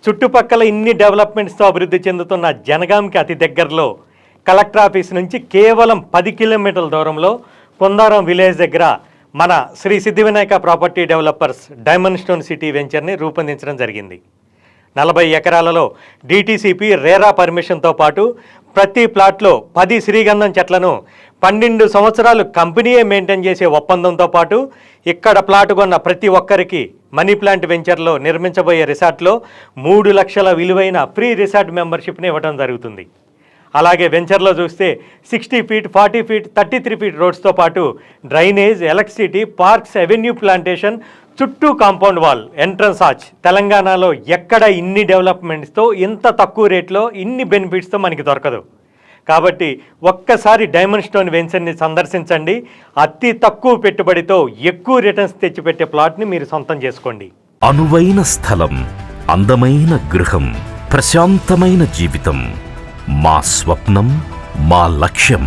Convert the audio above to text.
చుట్టుపక్కల ఇన్ని డెవలప్మెంట్స్తో అభివృద్ధి చెందుతున్న జనగాంకి అతి దగ్గరలో కలెక్టర్ ఆఫీస్ నుంచి కేవలం 10 కిలోమీటర్ల దూరంలో కొందారం విలేజ్ దగ్గర మన Sri Siddhivinayak property developers diamond stone city వెంచర్ని రూపొందించడం జరిగింది. 40 ఎకరాలలో DTCP రేరా పర్మిషన్తో పాటు ప్రతి ప్లాట్లో 10 శ్రీగంధం చెట్లను 12 సంవత్సరాలు కంపెనీయే మెయింటైన్ చేసే ఒప్పందంతో పాటు ఇక్కడ ప్లాట్ కొన్న ప్రతి ఒక్కరికి మనీ ప్లాంట్ వెంచర్లో నిర్మించబోయే రిసార్ట్లో 3 లక్షల విలువైన ఫ్రీ రిసార్ట్ మెంబర్షిప్ని ఇవ్వడం జరుగుతుంది. అలాగే వెంచర్లో చూస్తే 60 ఫీట్ 40 ఫీట్ 33 ఫీట్ రోడ్స్తో పాటు drainage, electricity, parks, avenue plantation, చుట్టూ కాంపౌండ్ వాల్, ఎంట్రన్స్ ఆర్చ్. తెలంగాణలో ఎక్కడ ఇన్ని డెవలప్మెంట్స్తో ఇంత తక్కువ రేట్లో ఇన్ని బెనిఫిట్స్తో మనకి దొరకదు. కాబట్టి ఒక్కసారి డైమండ్ స్టోన్ వెంచర్ని సందర్శించండి. అతి తక్కువ పెట్టుబడితో ఎక్కువ రిటర్న్స్ తెచ్చిపెట్టే ప్లాట్ని మీరు సొంతం చేసుకోండి. అనువైన స్థలం, అందమైన గృహం, ప్రశాంతమైన జీవితం మా స్వప్నం, మా లక్ష్యం.